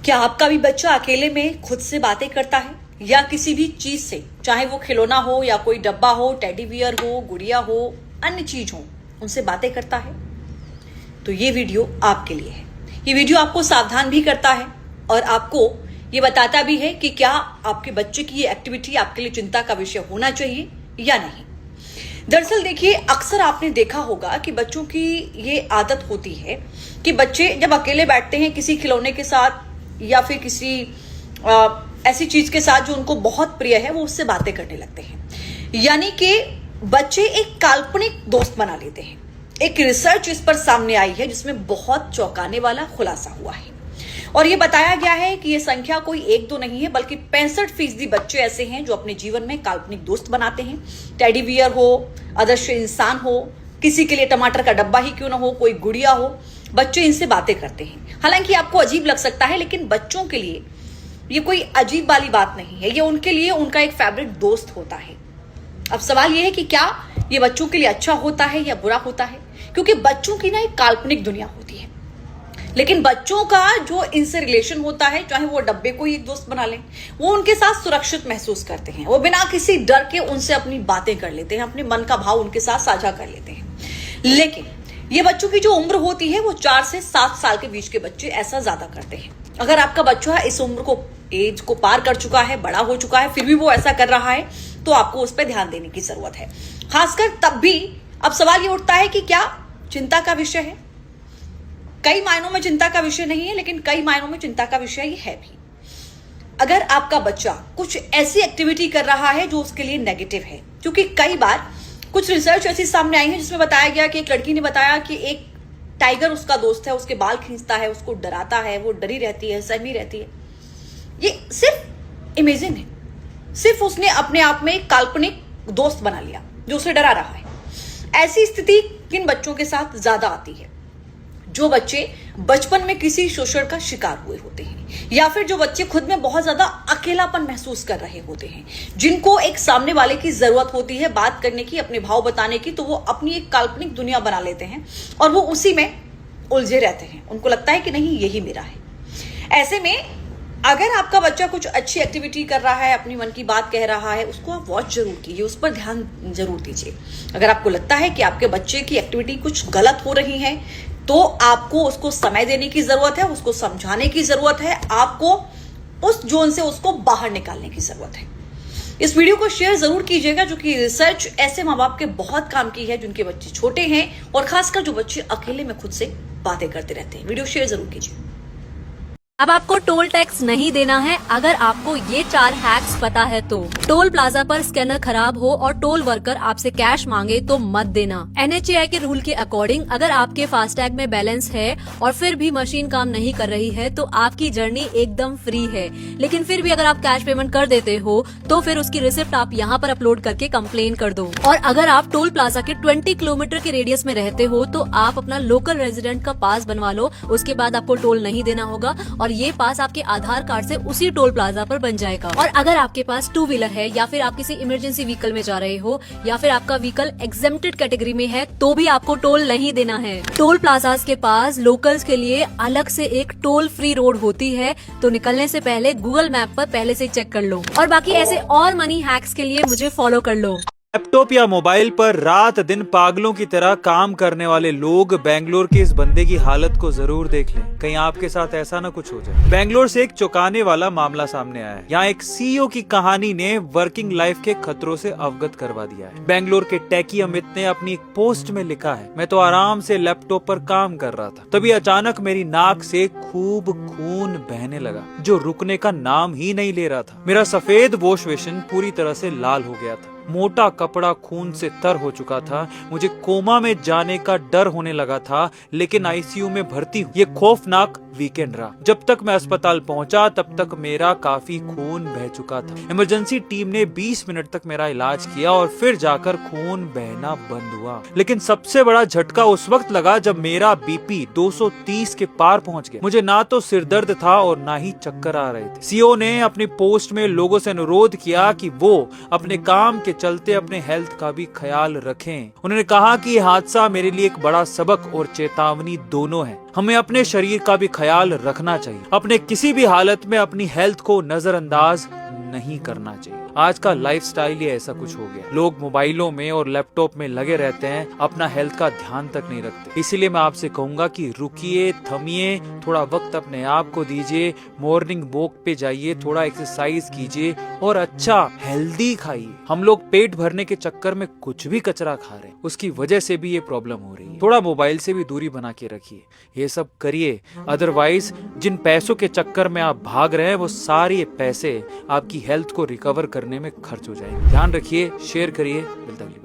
क्या आपका भी बच्चा अकेले में खुद से बातें करता है या किसी भी चीज से, चाहे वो खिलौना हो या कोई डब्बा हो, टेडी बियर हो, गुड़िया हो, अन्य चीज हो, उनसे बातें करता है? तो ये वीडियो आपके लिए है। ये वीडियो आपको सावधान भी करता है और आपको ये बताता भी है कि क्या आपके बच्चे की ये एक्टिविटी आपके लिए चिंता का विषय होना चाहिए या नहीं। दरअसल देखिए, अक्सर आपने देखा होगा कि बच्चों की ये आदत होती है कि बच्चे जब अकेले बैठते हैं किसी खिलौने के साथ या फिर किसी ऐसी चीज के साथ जो उनको बहुत प्रिय है, वो उससे बातें करने लगते हैं। यानी कि बच्चे एक काल्पनिक दोस्त बना लेते हैं। एक रिसर्च इस पर सामने आई है जिसमें बहुत चौंकाने वाला खुलासा हुआ है और यह बताया गया है कि यह संख्या कोई एक दो नहीं है, बल्कि 65% बच्चे ऐसे हैं जो अपने जीवन में काल्पनिक दोस्त बनाते हैं। टेडी बियर हो, आदर्श इंसान हो, किसी के लिए टमाटर का डब्बा ही क्यों ना हो, कोई गुड़िया हो, बच्चे इनसे बातें करते हैं। हालांकि आपको अजीब लग सकता है, लेकिन बच्चों के लिए ये कोई अजीब वाली बात नहीं है। ये उनके लिए उनका एक फेवरेट दोस्त होता है। अब सवाल ये है कि क्या ये बच्चों के लिए अच्छा होता है या बुरा होता है, क्योंकि बच्चों की ना एक काल्पनिक दुनिया होती है। लेकिन बच्चों का जो इनसे रिलेशन होता है, चाहे वो डब्बे को ही एक दोस्त बना लें, वो उनके साथ सुरक्षित महसूस करते हैं। वो बिना किसी डर के उनसे अपनी बातें कर लेते हैं, अपने मन का भाव उनके साथ साझा कर लेते हैं। लेकिन ये बच्चों की जो उम्र होती है वो 4 से 7 साल के बीच के बच्चे ऐसा ज्यादा करते हैं। अगर आपका बच्चा इस उम्र को, एज को पार कर चुका है, बड़ा हो चुका है, फिर भी वो ऐसा कर रहा है, तो आपको उस पर ध्यान देने की जरूरत है। खासकर तब भी अब सवाल ये उठता है कि क्या चिंता का विषय है? कई मायनों में चिंता का विषय नहीं है, लेकिन कई मायनों में चिंता का विषय ये है भी। अगर आपका बच्चा कुछ ऐसी एक्टिविटी कर रहा है जो उसके लिए नेगेटिव है, क्योंकि कई बार कुछ रिसर्च ऐसी सामने आई है जिसमें बताया गया कि एक लड़की ने बताया कि एक टाइगर उसका दोस्त है, उसके बाल खींचता है, उसको डराता है, वो डरी रहती है, सहमी रहती है। ये सिर्फ इमेजिन है, सिर्फ उसने अपने आप में एक काल्पनिक दोस्त बना लिया जो उसे डरा रहा है। ऐसी स्थिति किन बच्चों के साथ ज्यादा आती है? जो बच्चे बचपन में किसी शोषण का शिकार हुए होते हैं, या फिर जो बच्चे खुद में बहुत ज्यादा अकेलापन महसूस कर रहे होते हैं, जिनको एक सामने वाले की जरूरत होती है बात करने की, अपने भाव बताने की, तो वो अपनी एक काल्पनिक दुनिया बना लेते हैं और वो उसी में उलझे रहते हैं। उनको लगता है कि नहीं, यही मेरा है। ऐसे में अगर आपका बच्चा कुछ अच्छी एक्टिविटी कर रहा है, अपनी मन की बात कह रहा है, उसको आप वॉच जरूर कीजिए, उस पर ध्यान जरूर दीजिए। अगर आपको लगता है कि आपके बच्चे की एक्टिविटी कुछ गलत हो रही है, तो आपको उसको समय देने की जरूरत है, उसको समझाने की जरूरत है, आपको उस जोन से उसको बाहर निकालने की जरूरत है। इस वीडियो को शेयर जरूर कीजिएगा, जो कि रिसर्च ऐसे माँ बाप के बहुत काम की है जिनके बच्चे छोटे हैं और खासकर जो बच्चे अकेले में खुद से बातें करते रहते हैं। वीडियो शेयर जरूर कीजिए। अब आपको टोल टैक्स नहीं देना है अगर आपको ये 4 हैक्स पता है तो। टोल प्लाजा पर स्कैनर खराब हो और टोल वर्कर आपसे कैश मांगे तो मत देना। NHAI के रूल के अकॉर्डिंग अगर आपके फास्टैग में बैलेंस है और फिर भी मशीन काम नहीं कर रही है तो आपकी जर्नी एकदम फ्री है। लेकिन फिर भी अगर आप कैश पेमेंट कर देते हो तो फिर उसकी रिसिप्ट आप यहाँ पर अपलोड करके कंप्लेन कर दो। और अगर आप टोल प्लाजा के 20 किलोमीटर के रेडियस में रहते हो तो आप अपना लोकल रेजिडेंट का पास बनवा लो, उसके बाद आपको टोल नहीं देना होगा और ये पास आपके आधार कार्ड से उसी टोल प्लाजा पर बन जाएगा। और अगर आपके पास 2 व्हीलर है या फिर आप किसी इमरजेंसी व्हीकल में जा रहे हो या फिर आपका व्हीकल एग्जेम्प्टेड कैटेगरी में है तो भी आपको टोल नहीं देना है। टोल प्लाजास के पास लोकल्स के लिए अलग से एक टोल फ्री रोड होती है, तो निकलने से पहले गूगल मैप पर पहले से चेक कर लो। और बाकी ऐसे और मनी हैक्स के लिए मुझे फॉलो कर लो। लैपटॉप या मोबाइल पर रात दिन पागलों की तरह काम करने वाले लोग बेंगलोर के इस बंदे की हालत को जरूर देख लें, कहीं आपके साथ ऐसा ना कुछ हो जाए। बेंगलोर से एक चौंकाने वाला मामला सामने आया है। यहाँ एक CEO की कहानी ने वर्किंग लाइफ के खतरों से अवगत करवा दिया है। बेंगलोर के टेकी अमित ने अपनी एक पोस्ट में लिखा है, मैं तो आराम से लैपटॉप पर काम कर रहा था, तभी अचानक मेरी नाक से खूब खून बहने लगा जो रुकने का नाम ही नहीं ले रहा था। मेरा सफेद वॉश बेसिन पूरी तरह से लाल हो गया था, मोटा कपड़ा खून से तर हो चुका था, मुझे कोमा में जाने का डर होने लगा था, लेकिन आईसीयू में भर्ती हूँ। ये खौफनाक वीकेंड रहा। जब तक मैं अस्पताल पहुंचा तब तक मेरा काफी खून बह चुका था। इमरजेंसी टीम ने 20 मिनट तक मेरा इलाज किया और फिर जाकर खून बहना बंद हुआ। लेकिन सबसे बड़ा झटका उस वक्त लगा जब मेरा बीपी 230 के पार पहुंच गया। मुझे ना तो सिर दर्द था और ना ही चक्कर आ रहे थे। सीईओ ने अपनी पोस्ट में लोगों से अनुरोध किया कि वो अपने काम के चलते अपने हेल्थ का भी ख्याल रखें। उन्होंने कहा कि ये हादसा मेरे लिए एक बड़ा सबक और चेतावनी दोनों है। हमें अपने शरीर का भी ख्याल रखना चाहिए, अपने किसी भी हालत में अपनी हेल्थ को नजरअंदाज नहीं करना चाहिए। आज का लाइफस्टाइल ही ऐसा कुछ हो गया, लोग मोबाइलों में और लैपटॉप में लगे रहते हैं, अपना हेल्थ का ध्यान तक नहीं रखते। इसीलिए मैं आपसे कहूंगा कि रुकिए, थमिए, थोड़ा वक्त अपने आप को दीजिए, मॉर्निंग वॉक पे जाइए, थोड़ा एक्सरसाइज कीजिए और अच्छा हेल्दी खाइए। हम लोग पेट भरने के चक्कर में कुछ भी कचरा खा रहे हैं, उसकी वजह से भी ये प्रॉब्लम हो रही है। थोड़ा मोबाइल से भी दूरी बना के रखिए, ये सब करिए। अदरवाइज जिन पैसों के चक्कर में आप भाग रहे हैं वो सारे पैसे आपकी हेल्थ को रिकवर करने में खर्च हो जाएंगे। ध्यान रखिए, शेयर करिए। मिलता है।